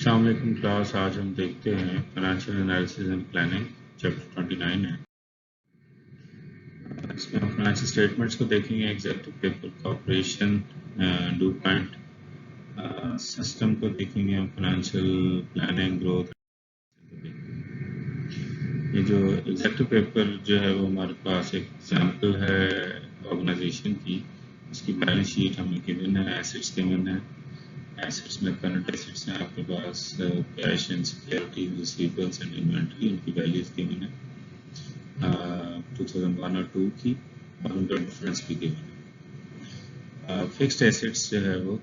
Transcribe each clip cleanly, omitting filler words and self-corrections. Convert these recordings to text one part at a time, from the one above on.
अस्सलाम वालेकुम क्लास। आज हम देखते हैं financial analysis and planning chapter 29 है। इसमें हम फाइनेंशियल स्टेटमेंट्स को देखेंगे, executive paper corporation, due point system को देखेंगे, हम फाइनेंशियल प्लानिंग ग्रोथ। ये जो एग्जीक्यूटिव पेपर जो है वो हमारे पास एक एग्जाम्पल है ऑर्गेनाइजेशन की। इसकी बैलेंस शीट हमें गिवन है, एसेट्स गिवन है। एसेट्स में करंट एसेट्स हैं आपके पास, cash and securities, receivables and inventory, उनकी वैल्यूज गिवन है 2001 और 2 की, और उनका डिफरेंस भी गिवन है। फिक्स्ड एसेट्स जो है वो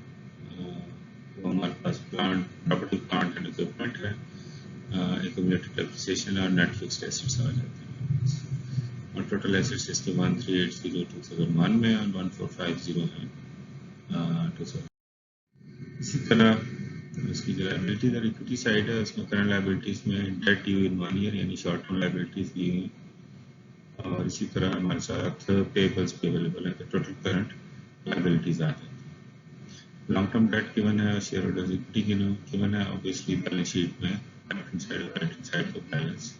हमारे पास प्रॉपर्टी प्लांट एंड इक्विपमेंट है, एक्यूमुलेटेड डेप्रिसिएशन और नेट फिक्स्ड एसेट्स आ जाते हैं। और टोटल एसेट्स इसके 1380 2001 में और 1450 है 2000। इसी तरह इसकी जो लाइबिलिटीज और इक्विटी साइड है, उसमें करंट लाइबिलिटीज में डेट ड्यू इन 1 ईयर यानी शॉर्ट टर्म लाइबिलिटीज दी हुई, और इसी तरह हमारे साथ पेबल्स भी अवेलेबल है, तो टोटल करंट लाइबिलिटीज आ जाती है। लॉन्ग टर्म डेट गिवन है, शेयर होल्डर्स इक्विटी गिवन है। ऑब्वियसली बैलेंस शीट में राइट हैंड साइड को बैलेंस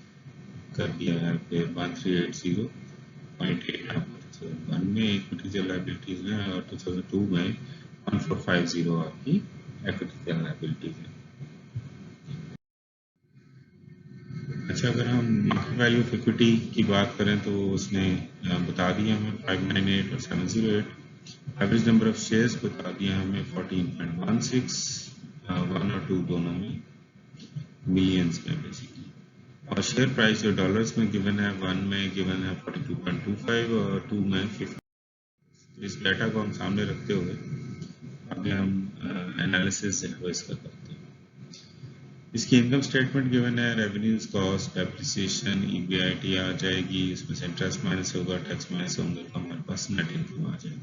कर दिया है। फिर 1380.8 आपको 2001 में इक्विटी लाइबिलिटीज है, और 2002 में 1450 आपकी इक्विटी लाइबिलिटीज है। अच्छा, अगर हम मार्केट वैल्यू ऑफ इक्विटी की बात करें तो उसने बता दिया हमें 598 और 708। एवरेज नंबर ऑफ शेयर्स बता दिया हमें 14.16, 1 और 2 दोनों में मिलियंस में बेसिकली। और शेयर प्राइस जो डॉलर्स में गिवन है, 1 में गिवन है 42.25 और 2 में 50। इस डाटा को हम सामने रखते हुए आगे हम एनालिसिस जो है इसका करते हैं। इसकी इनकम स्टेटमेंट गिवन है, रेवेन्यूज, कॉस्ट, डेप्रिसिएशन, ईबीआईटी आ जाएगी, इसमें से इंटरेस्ट माइनस होगा, टैक्स माइनस होंगे, तो हमारे पास नेट इनकम आ जाएगी।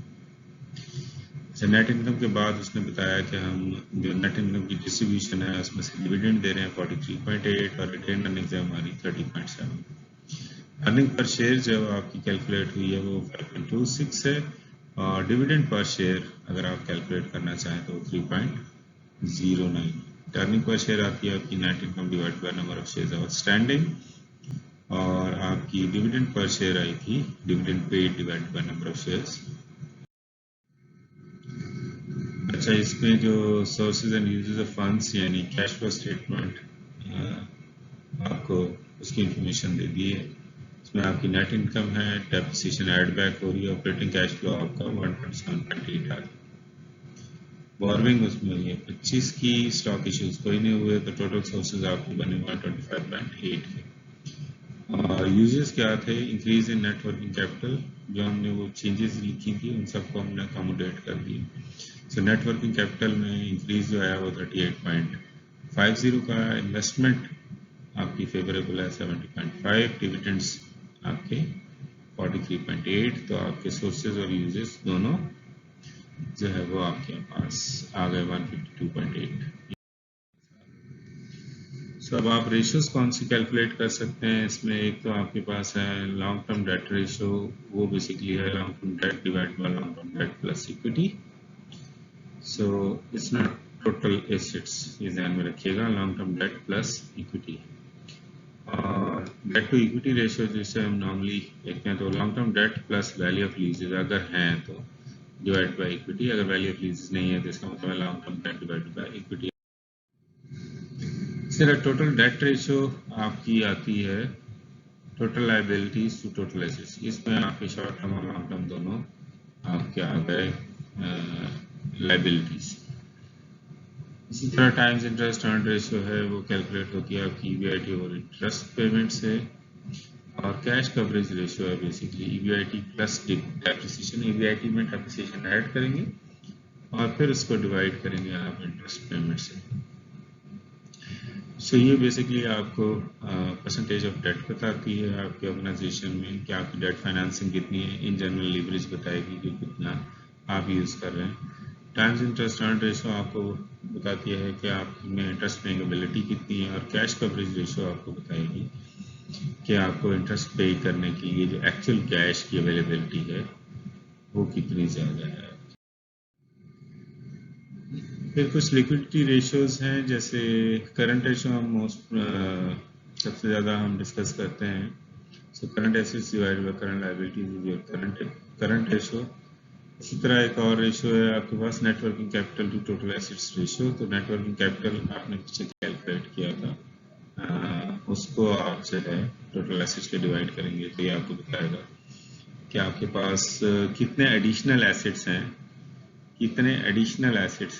अच्छा, नेट इनकम के बाद उसने बताया कि हम जो नेट इनकम की डिस्ट्रीब्यूशन है उसमें से डिविडेंड दे रहे हैं 43.8 और रिटेन अर्निंग्स है हमारी 30.7। अर्निंग पर शेयर जो आपकी कैलकुलेट हुई है वो 5.26 है, और डिविडेंड पर शेयर अगर आप कैलकुलेट करना चाहें तो 3.09। अर्निंग पर शेयर आती है आपकी net income divide by number of shares outstanding, और आपकी डिविडेंड पर शेयर आई थी dividend paid divide by number of shares. अच्छा, इसमें जो sources and uses of funds यानी कैश फ्लो स्टेटमेंट आपको उसकी इंफॉर्मेशन दे दी है। इसमें आपकी नेट इनकम है, डेप्रिसिएशन ऐड बैक हो रही है, ऑपरेटिंग कैश फ्लो आपका 127.8 आ रहा है। बोर्विंग उसमें हुई है 25 की, स्टॉक इश्यूज कोई नहीं हुए, तो टोटल सोर्सेज आपके बने 125.8 के। और यूजेस क्या थे, increase in net working capital, जो हमने वो चेंजेस लिखी थी उन सबको हमने अकोमोडेट कर दिया। सो नेट वर्किंग कैपिटल में इंक्रीज जो है वो 38.50 का, इन्वेस्टमेंट आपकी फेवरेबल है 70.5, डिविडेंड्स आपके 43.8, तो आपके सोर्सेज और यूजेस दोनों जो है वो आपके पास आ गए 152.8। सो अब आप रेशियोज कौन सी कैलकुलेट कर सकते हैं, इसमें एक तो आपके पास है लॉन्ग टर्म डेट रेशियो, वो बेसिकली है long term debt divide by long term debt plus equity. So इसमें टोटल एसेट्स ये ध्यान में रखिएगा, long term debt plus equity. और डेट टू इक्विटी रेशियो जिसे हम नॉर्मली देखते हैं तो long term debt plus value of leases अगर हैं तो डिवाइड बाय इक्विटी, अगर वैल्यू ऑफ लीजेस नहीं है तो इसका मतलब है long term debt divide by equity. इस तरह टोटल डेट रेशियो आपकी आती है total liabilities to total assets, इसमें आपके शॉर्ट टर्म और लॉन्ग टर्म दोनों आपके आ गए लायबिलिटीज। इसी तरह टाइम्स इंटरेस्ट अर्न रेशियो है वो कैलकुलेट होती है आपकी ईबीआईटी और इंटरेस्ट पेमेंट से। और कैश कवरेज रेशियो है basically EBIT plus depreciation, EBIT में डेप्रिसिएशन ऐड करेंगे और फिर उसको डिवाइड करेंगे आप इंटरेस्ट पेमेंट से। सो ये बेसिकली आपको परसेंटेज ऑफ डेट बताती है आपके ऑर्गेनाइजेशन में कि आपकी डेट फाइनेंसिंग कितनी है, इन जनरल लीवरेज बताएगी कि कितना आप यूज़ कर रहे हैं। टाइम्स इंटरेस्ट अर्न रेशियो आपको बताती है कि आप में इंटरेस्ट पेइंग एबिलिटी कितनी है, और कैश कवरेज रेशियो आपको बताएगी कि आपको इंटरेस्ट पे करने की ये जो एक्चुअल कैश की अवेलेबिलिटी है वो कितनी ज़्यादा है। फिर कुछ लिक्विडिटी रेशियोज हैं, जैसे करंट रेशियो हम मोस्ट सबसे ज़्यादा हम डिस्कस करते हैं। So current assets divided by current liabilities is your current ratio. इसी तरह एक और रेशियो है आपके पास, net working capital to total assets ratio. तो नेट वर्किंग कैपिटल आपने पीछे कैलकुलेट किया था, उसको आप जो है टोटल एसेट्स पे डिवाइड करेंगे तो ये आपको बताएगा कि आपके पास कितने एडिशनल एसेट्स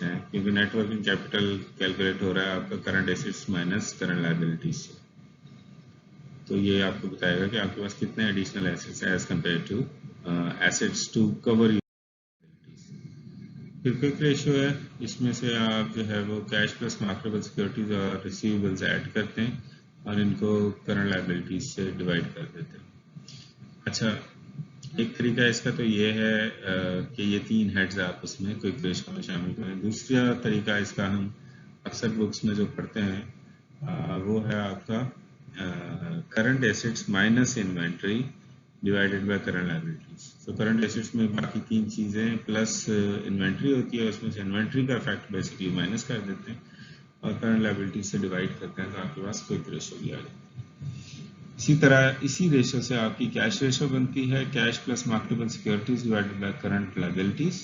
हैं, क्योंकि नेट वर्किंग कैपिटल कैलकुलेट हो रहा है आपका current assets minus current liabilities से। तो ये आपको बताएगा कि आपके पास कितने एडिशनल एसेट्स हैं as compare to assets to cover your. फिर क्विक रेशियो है, इसमें से आप जो है वो कैश प्लस मार्केटेबल सिक्योरिटीज और रिसीवेबल्स ऐड करते हैं और इनको करंट लायबिलिटीज से डिवाइड कर देते हैं। अच्छा, एक तरीका इसका तो ये है कि ये तीन हेड्स आपस में क्विक रेशियो में शामिल करें। दूसरा तरीका इसका हम अक्सर बुक्स में जो पढ़ते हैं वो है आपका current assets minus inventory divided by current liabilities. तो करंट एसेट्स में बाकी तीन चीज़ें प्लस इन्वेंट्री होती है, उसमें से इन्वेंट्री का फैक्ट बेसिकली माइनस कर देते हैं और करंट लायबिलिटीज से डिवाइड करते हैं, तो आपके पास क्विक रेशियो भी आ जाता है। इसी तरह इसी रेशियो से आपकी कैश रेशियो बनती है, cash plus marketable securities divided by current liabilities.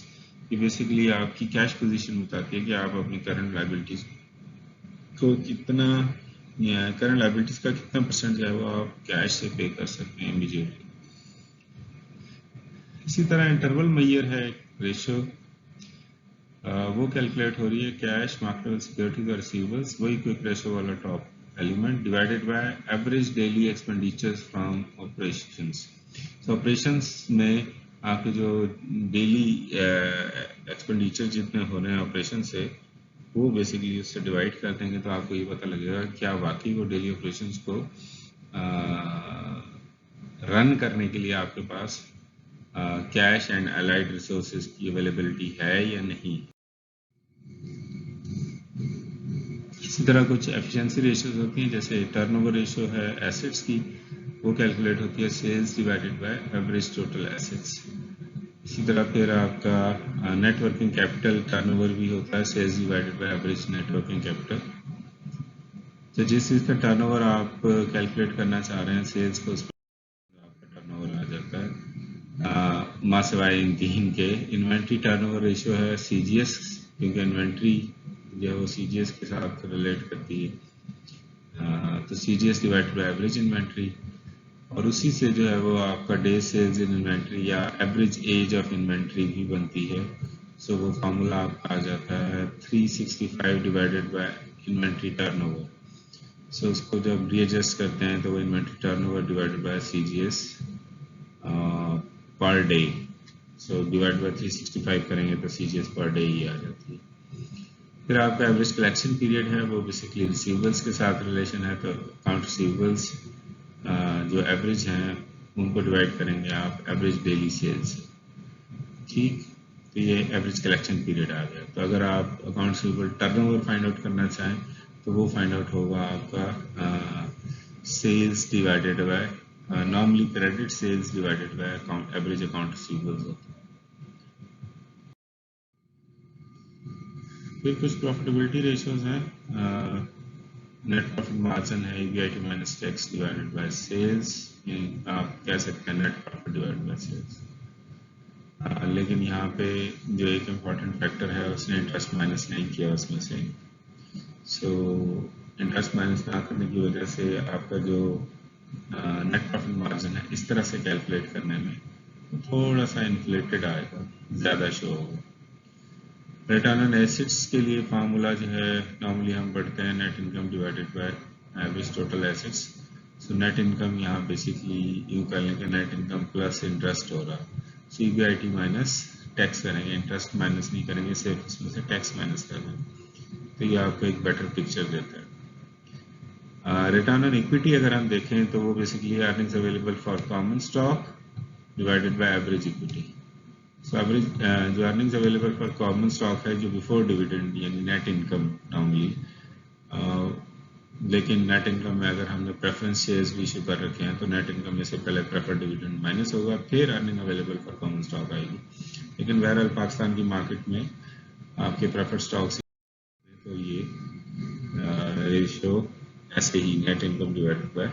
ये बेसिकली आपकी कैश पोजीशन बताती है कि आप अपनी करंट लायबिलिटीज को कितना, करंट लायबिलिटीज का कितना परसेंट जो है वो आप कैश से पे कर सकते हैं इमीडिएटली। इसी तरह इंटरवल मेजर है रेशियो, वो कैलकुलेट हो रही है कैश मार्केटेबल सिक्योरिटीज और रिसीवेबल्स, वही क्विक रेशियो वाला top element, divided by average daily expenditures from operations. तो ऑपरेशंस में आपके जो डेली एक्सपेंडिचर जितने हो रहे हैं ऑपरेशन से, वो बेसिकली उससे डिवाइड कर देंगे तो आपको ये पता लगेगा क्या वाकई वो डेली ऑपरेशंस को रन करने के लिए आपके पास कैश एंड अलाइड रिसोर्सेज की अवेलेबिलिटी है या नहीं। इसी तरह कुछ एफिशिएंसी रेशियोज होती हैं, जैसे टर्नओवर रेशियो है एसेट्स की, वो कैलकुलेट होती है sales divided by average total assets. इसी तरह फिर आपका नेट वर्किंग कैपिटल टर्नओवर भी होता है, sales divided by average net working capital. तो जिस चीज़ का टर्नओवर आप कैलकुलेट करना चाह रहे हैं सेल्स को, उस पर आपका टर्नओवर आ जाता है माँ सिवाय इन तीन के। इन्वेंट्री टर्नओवर रेशियो है सीजीएस, क्योंकि इन्वेंट्री जो है वो सीजीएस के साथ रिलेट करती है, तो CGS divided by average inventory, और उसी से जो है वो आपका डे सेल्स इन इन्वेंट्री या एवरेज एज ऑफ इन्वेंट्री भी बनती है। सो वो फार्मूला आपका आ जाता है 365 डिवाइडेड बाय इन्वेंट्री टर्नओवर। सो उसको जब रीएडजस्ट करते हैं तो वो inventory turnover divided by CGS per day, so divide by 365 करेंगे तो सीजीएस पर डे ही आ जाती है। फिर आपका एवरेज कलेक्शन पीरियड है, वो बेसिकली रिसीवेबल्स के साथ रिलेशन है, तो अकाउंट रिसीवेबल्स जो एवरेज हैं उनको डिवाइड करेंगे आप एवरेज डेली सेल्स। ठीक, तो ये एवरेज कलेक्शन पीरियड आ गया। तो अगर आप account receivable turnover find out करना चाहें तो वो फाइंड आउट होगा आपका sales divided by, normally credit sales divided by account average account receivables होता है। फिर कुछ प्रॉफिटेबिलिटी रेशियोज हैं, नेट प्रॉफिट मार्जिन है EBIT minus tax divided by sales, आप कह सकते हैं net profit divided by sales. लेकिन यहाँ पे जो एक इम्पॉर्टेंट फैक्टर है उसने इंटरेस्ट माइनस नहीं किया उसमें से। सो इंटरेस्ट माइनस ना करने की वजह से आपका जो नेट प्रॉफिट मार्जिन है इस तरह से कैलकुलेट करने में थोड़ा सा इन्फ्लेटेड आएगा, ज़्यादा शो होगा। रिटर्न ऑन एसेट्स के लिए फार्मूला जो है नॉर्मली हम पढ़ते हैं net income divided by average total assets. So net income यहाँ बेसिकली यूँ कर लेंगे नेट इनकम प्लस इंटरेस्ट हो रहा है, सो EBIT माइनस टैक्स करेंगे, इंटरेस्ट माइनस नहीं करेंगे, सिर्फ इसमें से टैक्स माइनस कर देंगे, तो ये आपको एक बेटर पिक्चर देता है। रिटर्न ऑन इक्विटी अगर हम देखें तो वो basically earnings available for common stock divided by average equity. So average जो earnings available for common stock है जो बिफोर डिविडेंड यानी नेट इनकम नॉर्मली, लेकिन नेट इनकम में अगर हमने प्रेफरेंस शेयर्स भी इशू कर रखे हैं तो नेट इनकम में से पहले प्रेफर्ड डिविडेंड माइनस होगा, फिर earning available for common stock आएगी। लेकिन बहरहाल पाकिस्तान की मार्केट में आपके प्रेफर्ड स्टॉक्स तो ये रेशो ऐसे ही net income divided by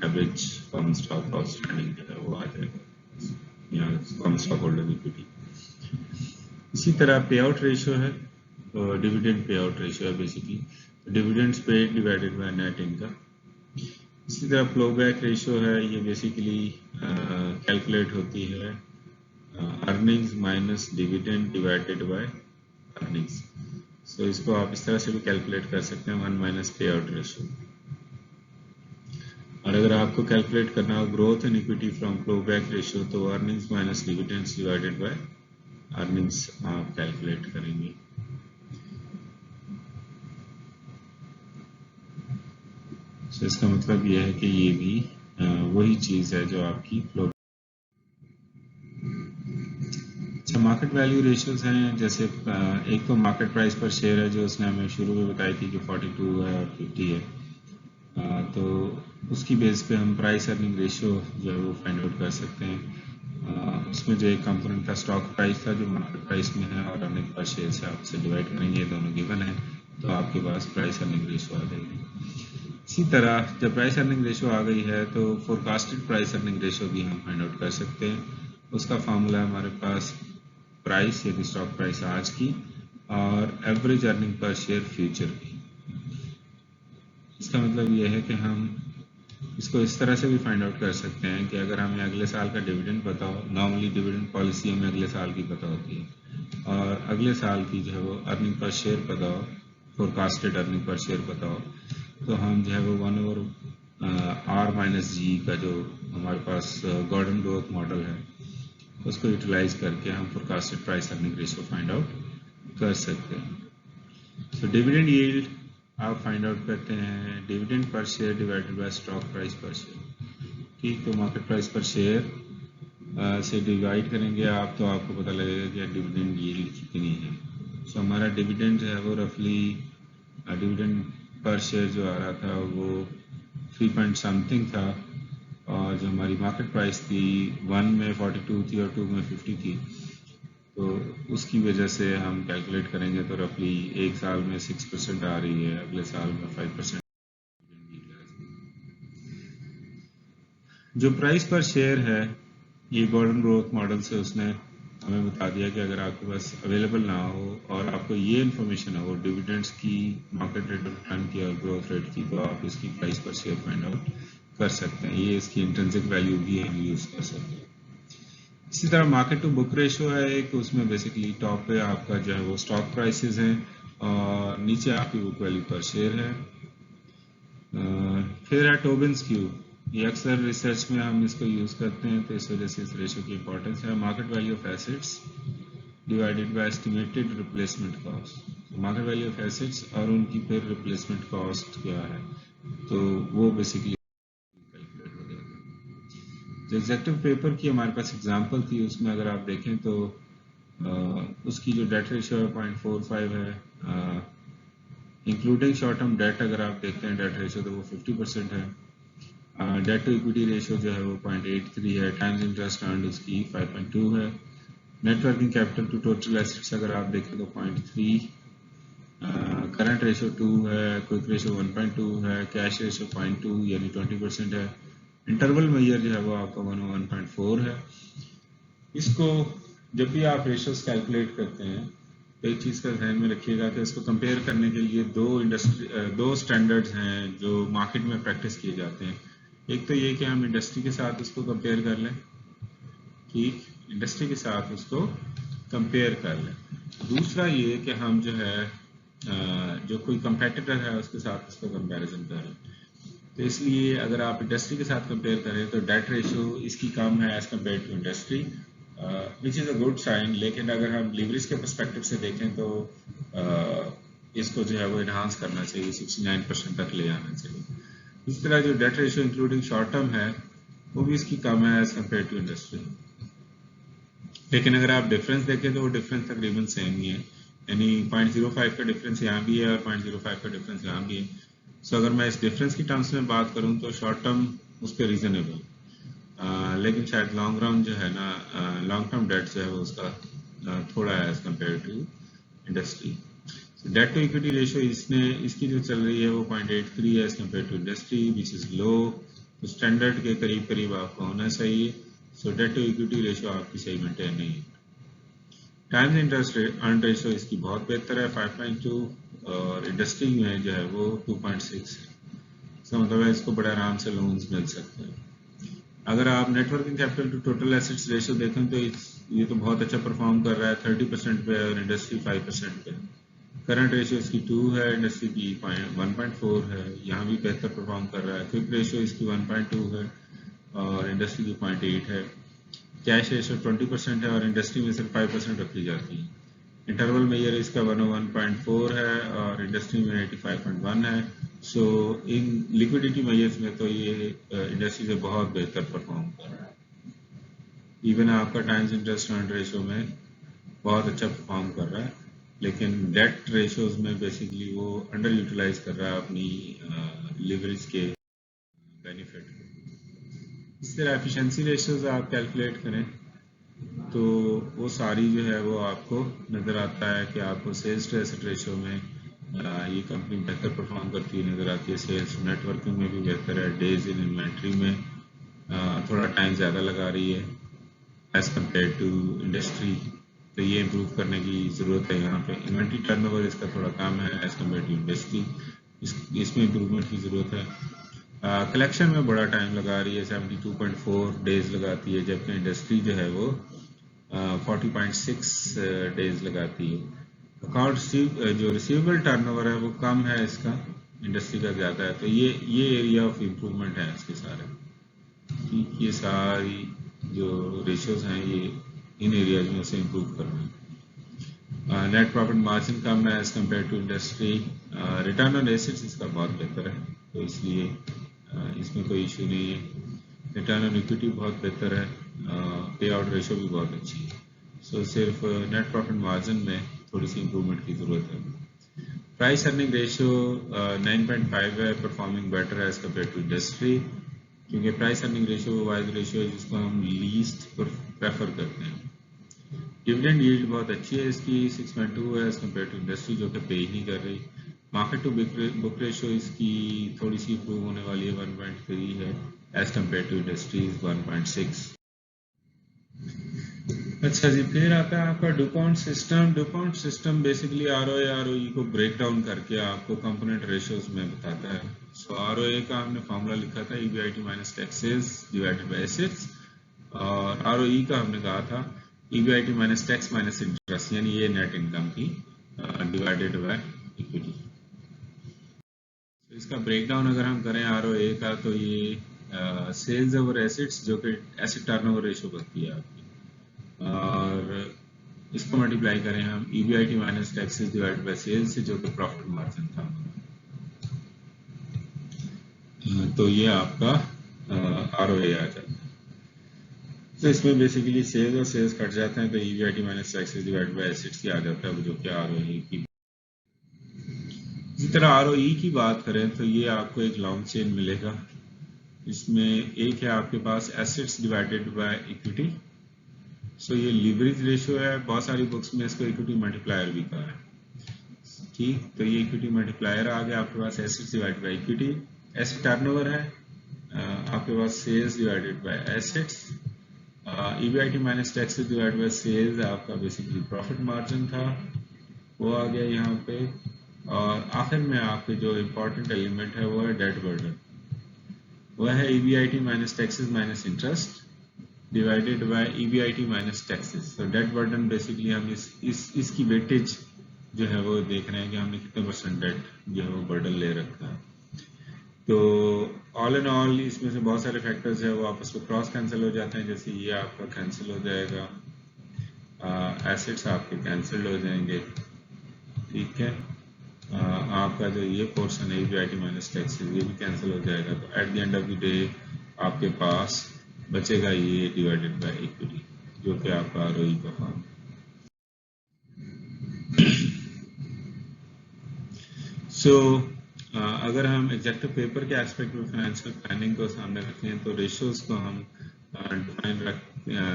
average common stock outstanding जो है वो आ जाएगा यहाँ कॉमन स्टॉक होल्डर इक्विटी। इसी तरह पे आउट रेशियो है, डिविडेंड पे आउट रेशियो है basically, dividends paid divided by net income. इसी तरह फ्लो बैक रेशियो है, ये बेसिकली कैलकुलेट होती है earnings minus dividend divided by earnings. So इसको आप इस तरह से भी कैलकुलेट कर सकते हैं, 1 माइनस पे आउट रेशियो। और अगर आपको कैलकुलेट करना हो growth in equity from flow back ratio, तो earnings minus dividends divided by earnings आप कैलकुलेट करेंगे। तो इसका मतलब यह है कि ये भी वही चीज़ है जो आपकी फ्लो। अच्छा, मार्केट वैल्यू रेशियोज हैं, जैसे एक तो मार्केट प्राइस पर शेयर है जो उसने हमें शुरू में बताई थी कि 42 है और 50 है, तो उसकी बेस पे हम प्राइस अर्निंग रेशियो जो है वो फाइंड आउट कर सकते हैं। उसमें जो एक कंपोनेंट था स्टॉक प्राइस था जो मार्केट प्राइस में है, और अर्निंग पर शेयर से आपसे डिवाइड करेंगे, दोनों गिवन है, तो आपके पास प्राइस अर्निंग रेशियो आ जाएगी। इसी तरह जब प्राइस अर्निंग रेशियो आ गई है तो फोरकास्टेड प्राइस अर्निंग रेशियो भी हम फाइंड आउट कर सकते हैं। उसका फार्मूला है हमारे पास प्राइस यानी स्टॉक प्राइस आज की और average earning per share future की। इसका मतलब यह है कि हम इसको इस तरह से भी फाइंड आउट कर सकते हैं कि अगर हमें अगले साल का डिविडेंड पता हो, नॉर्मली डिविडेंड पॉलिसी हमें अगले साल की पता होती है, और अगले साल की जो है वो अर्निंग पर शेयर पता हो, फोरकास्टेड अर्निंग पर शेयर पता हो, तो हम जो है वो 1/R-G का जो हमारे पास गॉर्डन ग्रोथ मॉडल है उसको यूटिलाइज करके हम forecasted price earning ratio find out कर सकते हैं। तो डिविडेंड यील्ड आप फाइंड आउट करते हैं dividend per share divided by stock price पर शेयर। ठीक, तो मार्केट प्राइस पर शेयर से डिवाइड करेंगे आप, तो आपको पता लगेगा कि डिविडेंड यील्ड कितनी है। सो हमारा डिविडेंड जो है वो रफली डिविडेंड पर शेयर जो आ रहा था वो 3 पॉइंट समथिंग था, और जो हमारी मार्केट प्राइस थी 1 में 42 थी और 2 में 50 थी, तो उसकी वजह से हम कैलकुलेट करेंगे तो रफली एक साल में 6% आ रही है, अगले साल में 5%। जो प्राइस पर शेयर है ये गॉर्डन ग्रोथ मॉडल से उसने हमें बता दिया कि अगर आपके पास अवेलेबल ना हो और आपको ये इन्फॉर्मेशन हो डिविडेंड्स की, मार्केट रेट ऑफ रिटर्न की और ग्रोथ रेट की, तो आप इसकी प्राइस पर शेयर फाइंड आउट कर सकते हैं। ये इसकी इंट्रिंसिक वैल्यू भी हम यूज कर सकते हैं। इसी तरह मार्केट टू बुक रेशियो है एक, उसमें बेसिकली टॉप पे आपका जो है वो स्टॉक प्राइसेस हैं और नीचे आपकी बुक वैल्यू पर शेयर है। फिर है टोबिन्स क्यू, ये अक्सर रिसर्च में हम इसको यूज करते हैं, तो इस वजह से इस रेशियो की इंपॉर्टेंस है। Market value of assets divided bye estimated replacement cost, market value of assets और उनकी फिर रिप्लेसमेंट कॉस्ट क्या है, तो वो बेसिकली कैलकुलेट हो जाएगा। जो एग्जेक्टिव पेपर की हमारे पास एग्जांपल थी उसमें अगर आप देखें तो उसकी जो डेट रेशियो है 0.45 है, इंक्लूडिंग शॉर्ट टर्म डेट अगर आप देखते हैं डेट रेशियो तो वो 50% है। डेट टू इक्विटी रेशियो जो है वो 0.83 है, टाइम्स इंटरेस्ट अर्न्ड उसकी 5.2 है। Net working capital to total assets अगर आप देखें तो 0.3, करंट रेशियो 2 है, क्विक रेशियो 1.2 है, कैश रेशियो 0.2 यानी 20% है। इंटरवल मेजर जो है वो आपका 101.4 है। इसको जब भी आप रेशियोज कैलकुलेट करते हैं तो एक चीज़ का ध्यान में रखिएगा कि इसको कंपेयर करने के लिए दो स्टैंडर्ड्स हैं जो मार्केट में प्रैक्टिस किए जाते हैं। एक तो ये कि हम इंडस्ट्री के साथ उसको कंपेयर कर लें, ठीक, इंडस्ट्री के साथ उसको कंपेयर कर लें। दूसरा ये कि हम जो है जो कोई कंपेटिटर है उसके साथ उसको कंपैरिजन कर लें। तो इसलिए अगर आप इंडस्ट्री के साथ कंपेयर करें तो डेट रेशियो इसकी कम है as compare to industry, which is a good sign. लेकिन अगर हम लीवरेज के पर्सपेक्टिव से देखें तो इसको जो है वो इन्हांस करना चाहिए, 69% तक ले आना चाहिए। इस तरह जो debt ratio including short term है वो भी इसकी कम है एज कम्पेयर टू इंडस्ट्री। लेकिन अगर आप डिफरेंस देखें तो वो डिफरेंस तकरीबन सेम ही है, यानी 0.05 का डिफरेंस यहाँ भी है और 0.05 का डिफरेंस यहाँ भी है। सो अगर मैं इस डिफरेंस की टर्म्स में बात करूँ तो शॉर्ट टर्म उस पर रीजनेबल, लेकिन शायद लॉन्ग रन जो है ना, लॉन्ग टर्म डेट जो है वो उसका थोड़ा है as compare to industry. Debt to equity ratio इसकी जो चल रही है वो 0.83 है as compare to industry which is low. तो स्टैंडर्ड के करीब करीब आपको होना चाहिए। So debt to equity ratio आपकी सही मेंटेन नहीं है। टाइम्स इंटरेस्ट अर्न रेशियो इसकी बहुत बेहतर है 5.2 और इंडस्ट्री में जो है वो 2.6 है। इसका मतलब है इसको बड़े आराम से लोन्स मिल सकते हैं। अगर आप net working capital to total assets ratio देखें तो ये तो बहुत अच्छा परफॉर्म कर रहा है 30% पे और इंडस्ट्री 5% पे। करंट रेशियो इसकी 2 है, इंडस्ट्री की 1.4 है, यहाँ भी बेहतर परफॉर्म कर रहा है। क्विक रेशियो इसकी 1.2 है और इंडस्ट्री की 0.8 है। कैश रेशियो 20% है और इंडस्ट्री में सिर्फ 5% रखी जाती है। इंटरवल मेजर इसका 101.4 है और इंडस्ट्री में 85.1 है। सो इन लिक्विडिटी मेजर्स में तो ये इंडस्ट्री से बहुत बेहतर परफॉर्म कर रहा है। इवन आपका टाइम्स इंटरेस्ट अर्न रेशियो में बहुत अच्छा परफॉर्म कर रहा है, लेकिन डेट रेशियोज में बेसिकली वो अंडर यूटिलाइज कर रहा है अपनी लिवरेज के बेनिफिट को। इस तरह एफिशिएंसी रेशियोज आप कैलकुलेट करें तो वो सारी जो है वो आपको नज़र आता है कि आपको सेल्स टू एसेट रेशियो में ये कंपनी बेहतर परफॉर्म करती हुई नज़र आती है। सेल्स नेटवर्किंग में भी बेहतर है। डेज इन इन्वेंट्री में थोड़ा टाइम ज़्यादा लगा रही है एज कम्पेयर टू इंडस्ट्री। तो ये इम्प्रूव करने की ज़रूरत है। यहाँ पे इन्वेंट्री टर्नओवर इसका थोड़ा कम है एज कम्पेयर टू इंडस्ट्री, इसमें इम्प्रूवमेंट की ज़रूरत है। कलेक्शन में बड़ा टाइम लगा रही है, 72.4 डेज लगाती है, जबकि इंडस्ट्री जो है वो 40.6 डेज लगाती है। अकाउंट जो रिसीवेबल टर्नओवर है वो कम है इसका, इंडस्ट्री का ज़्यादा है। तो ये एरिया ऑफ इम्प्रूवमेंट है इसके सारे। ये सारी जो रेशियोज हैं ये इन एरियाज में से इम्प्रूव कर रहे हैं। नेट प्रॉफिट मार्जिन कम है as compare to industry. Return on assets इसका बहुत बेहतर है, तो इसलिए इसमें कोई इशू नहीं है। रिटर्न ऑन इक्विटी बहुत बेहतर है, पे आउट रेशियो भी बहुत अच्छी है। सो सिर्फ नेट प्रॉफिट मार्जिन में थोड़ी सी इम्प्रूवमेंट की ज़रूरत है। प्राइस अर्निंग रेशियो 9.5 है, परफॉर्मिंग बेटर है एज कम्पेयर टू इंडस्ट्री, क्योंकि प्राइस अर्निंग रेशियो वो वाइज रेशियो है जिसको हम लीस्ट प्रेफर करते हैं। डिविडेंड यील्ड बहुत अच्छी है इसकी 6.2 है एज कम्पेयर टू इंडस्ट्री जो कि पे ही नहीं कर रही। मार्केट टू बुक रेशियो इसकी थोड़ी सी इम्प्रूव होने वाली है, 1.3 है एज कम्पेयर टू इंडस्ट्रीज 1.6। अच्छा जी, फिर आता है आपका DuPont system. DuPont system basically ROE को ब्रेक डाउन करके आपको कंपोनेंट रेशियोज में बताता है। सो आरओए का हमने फॉर्मूला लिखा था EBIT minus taxes divided by assets, और आरओई का हमने कहा था EBIT minus tax minus interest, यानी ये नेट इनकम की डिवाइडेड बाय इक्विटी। इसका ब्रेक डाउन अगर हम करें आरओए का तो ये सेल्स ओवर एसेट्स जो कि एसेट टर्नओवर रेशियो बनती है आपकी, और इसको मल्टीप्लाई करें हम EBIT minus taxes divided by sales से जो कि प्रॉफिट मार्जिन था, तो ये आपका आरओए आ जाता है। तो इसमें बेसिकली सेल्स और सेल्स कट जाते हैं तो EBIT minus taxes divided by assets की आ जाता है, जो कि आरओई की। इसी तरह आरओई की बात करें तो ये आपको एक लॉन्ग चेन मिलेगा। इसमें एक है आपके पास एसेट्स डिवाइडेड बाय इक्विटी। सो ये लीवरेज रेशियो है, बहुत सारी बुक्स में इसको इक्विटी मल्टीप्लायर भी कहा है। ठीक, तो ये इक्विटी मल्टीप्लायर आ गया आपके पास, assets divided by equity. Asset turnover है आपके पास sales divided by assets. EBIT minus taxes divided by sales आपका बेसिकली प्रॉफिट मार्जिन था, वो आ गया यहाँ पे। और आखिर में आपके जो इम्पोर्टेंट एलिमेंट है वो है डेट बर्डन, वह है EBIT minus taxes minus interest divided by EBIT minus taxes. तो डेट बर्डन बेसिकली हम इसकी वेटेज जो है वो देख रहे हैं कि हमने कितने परसेंट डेट जो है वो बर्डन ले रखा है। तो ऑल इन ऑल इसमें से बहुत सारे फैक्टर्स है वो आपस में क्रॉस कैंसिल हो जाते हैं। जैसे ये आपका कैंसिल हो जाएगा, एसेट्स आपके कैंसिल हो जाएंगे, ठीक है। आपका जो ये पोर्शन है ईबीआईटी माइनस टैक्सेस ये भी कैंसिल हो जाएगा। तो at the end of the day आपके पास बचेगा ये डिवाइडेड बाय इक्विटी, जो कि आपका आरओई का फॉर्म। सो अगर हम एग्जेक्टिव पेपर के एस्पेक्ट में फाइनेंशियल प्लानिंग को सामने रखते हैं तो रेशियोज को हम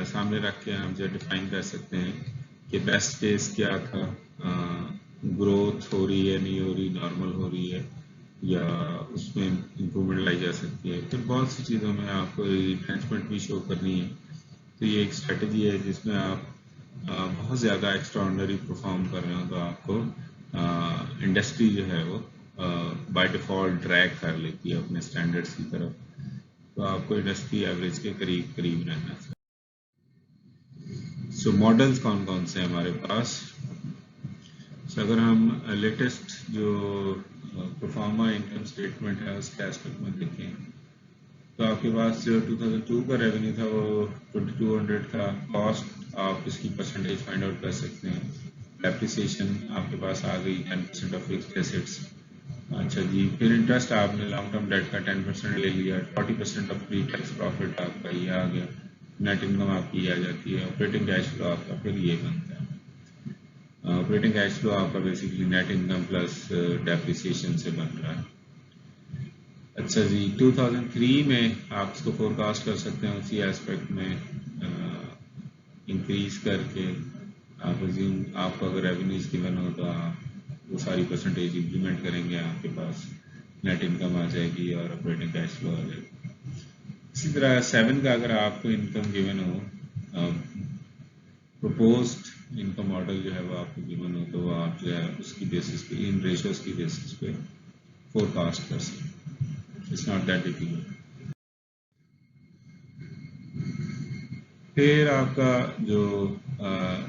सामने रख के हम जो डिफाइन कर सकते हैं कि बेस्ट केस क्या था ग्रोथ हो रही है, नहीं हो रही, नॉर्मल हो रही है, या उसमें इम्प्रूवमेंट लाई जा सकती है। फिर बहुत सी चीज़ों में आपको रिटेंचमेंट भी शो करनी है। तो ये एक स्ट्रेटजी है जिसमें आप बहुत ज़्यादा एक्स्ट्राऑर्डिनरी परफॉर्म कर रहे हो तो आपको इंडस्ट्री जो है वो बाय डिफ़ॉल्ट ड्रैग कर लेती है अपने स्टैंडर्ड्स की तरफ। तो आपको इंडस्ट्री एवरेज के करीब करीब रहना चाहिए। सो मॉडल्स कौन कौन से हैं हमारे पास? अगर हम लेटेस्ट जो प्रोफार्मा इनकम स्टेटमेंट है उसके एस्पेक्ट में देखें तो आपके पास जो 2002 का रेवेन्यू था वो 2200 था। कॉस्ट आप इसकी परसेंटेज फाइंड आउट कर सकते हैं। डेप्रिसिएशन आपके पास आ गई 10% ऑफ फिक्स्ड एसेट्स। अच्छा जी, फिर इंटरेस्ट आपने लॉन्ग टर्म डेट का 10% ले लिया, 40% ऑफ प्री टैक्स प्रॉफिट आपका ये आ गया। नेट इनकम आपकी आ जाती है। ऑपरेटिंग कैश फ्लो आपका फिर ये बनता है। ऑपरेटिंग कैश फ्लो आपका basically net income plus depreciation से बन रहा है। अच्छा जी, 2003 में आप इसको फोरकास्ट कर सकते हैं उसी एस्पेक्ट में इंक्रीज करके। आप अज्यूम आपको अगर रेवेन्यूज गिवन हो तो आप वो सारी परसेंटेज इम्प्लीमेंट करेंगे, आपके पास नेट इनकम आ जाएगी और ऑपरेटिंग कैश फ्लो आ जाएगी। इसी तरह 7 का अगर आपको इनकम गिवन हो, प्रपोज्ड इनकम मॉडल जो है वो आपको गिवन हो तो आप जो है उसकी बेसिस पे, इन रेशियोज की बेसिस पे फोरकास्ट कर सकते हैं। It's not that difficult. फिर आपका जो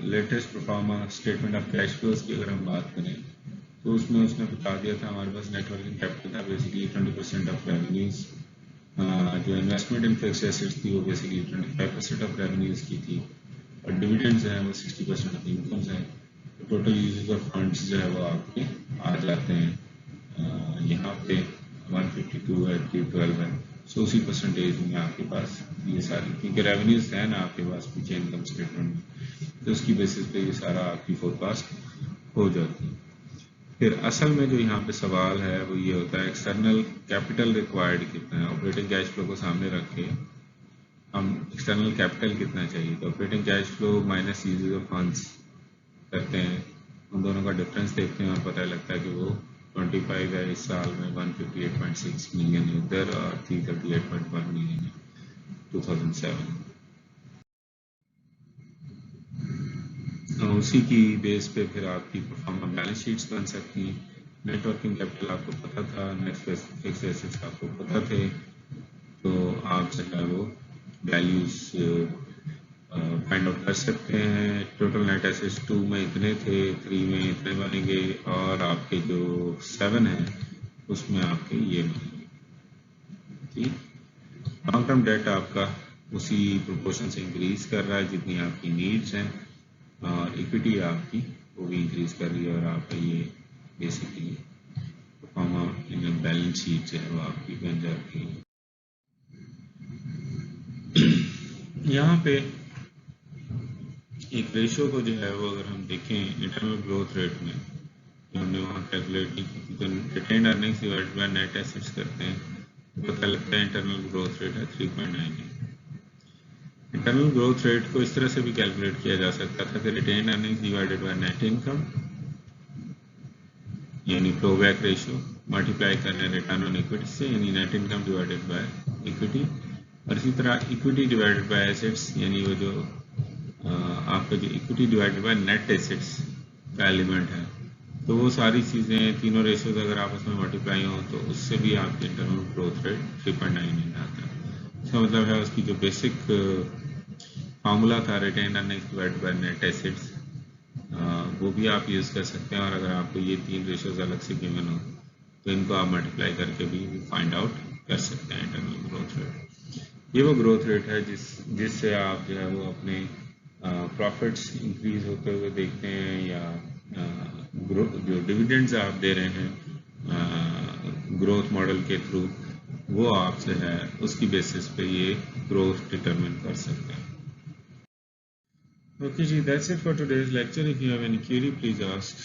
latest pro forma statement of cash flows की अगर हम बात करें तो उसमें उसने बता दिया था हमारे पास नेटवर्किंग कैपिटल था बेसिकली 20% ऑफ रेवेन्यूज। जो इन्वेस्टमेंट इन फिक्स्ड एसेट्स थी वो बेसिकली 25% ऑफ रेवेन्यूज की थी, और डिविडेंड्स हैं वो 60% ऑफ इनकम्स हैं। तो टोटल यूजेस ऑफ फंड्स जो है वो आपके आ जाते हैं यहाँ पे 152 है, 312 है। सो उसी परसेंटेज में आपके पास ये सारी, क्योंकि रेवेन्यूज है ना आपके पास पीछे इनकम स्टेटमेंट में, तो उसकी बेसिस पे ये सारा आपकी फोरकास्ट हो जाती है। फिर असल में जो यहाँ पे सवाल है वो ये होता है एक्सटर्नल कैपिटल रिक्वायर्ड कितना है। ऑपरेटिंग कैश फ्लो को सामने रख के हम एक्सटर्नल कैपिटल कितना चाहिए, तो operating cash flow minus uses of funds करते हैं, उन दोनों का डिफरेंस देखते हैं और पता लगता है कि वो 25 है इस साल में, 158.6 मिलियन इधर और 338.1 मिलियन 2007। उसी की बेस पे फिर आपकी परफॉर्मा बैलेंस शीट्स बन सकती हैं। नेटवर्किंग कैपिटल आपको पता था, नेट फिक्स्ड एसेट्स आपको पता थे, तो आप जो है वो वैल्यूज फाइंड आउट कर सकते हैं। टोटल नेट एसेट्स 2 में इतने थे, 3 में इतने बनेंगे, और आपके जो 7 है उसमें आपके ये बनेंगे। ठीक, लॉन्ग टर्म डेट आपका उसी प्रोपोर्शन से इंक्रीज कर रहा है जितनी आपकी नीड्स हैं, और इक्विटी आपकी वो भी इंक्रीज कर रही है, और आपका ये बेसिकली परफॉर्मा बैलेंस शीट जो है वो आपकी बन जाती है। यहाँ पे एक रेशो को जो है वो अगर हम देखें इंटरनल ग्रोथ रेट में, जो हमने वहाँ कैलकुलेट की थी, तो retained earnings divided by net assets करते हैं तो पता लगता है इंटरनल ग्रोथ रेट है 3.98। इंटरनल ग्रोथ रेट को इस तरह से भी कैलकुलेट किया जा सकता था कि retained earnings divided by net income यानी प्रोबैक रेशियो मल्टीप्लाई करना रिटर्न ऑन इक्विटी से, यानी net income divided by equity, और इसी तरह इक्विटी डिवाइडेड बाय एसेट्स, यानी वो जो आपका जो equity divided by net assets का एलिमेंट है, तो वो सारी चीज़ें तीनों रेशियोज अगर आपस में मल्टीप्लाई हो तो उससे भी आपकी इंटरनल ग्रोथ रेट 3.99 आता है। इसका मतलब है उसकी जो बेसिक फार्मूला था retained earnings divided by net assets, वो भी आप यूज़ कर सकते हैं, और अगर आपको ये तीन रेशियोज अलग से गिवन हो तो इनको आप मल्टीप्लाई करके भी फाइंड आउट कर सकते हैं इंटरनल ग्रोथ रेट। ये वो ग्रोथ रेट है जिससे आप जो है वो अपने प्रॉफिट्स इंक्रीज होते हुए देखते हैं, या जो डिविडेंड्स आप दे रहे हैं ग्रोथ मॉडल के थ्रू, वो आपसे है उसकी बेसिस पे ये ग्रोथ डिटरमिन कर सकते हैं। Okay, Ji, that's it for today's lecture. If you have any query, please ask.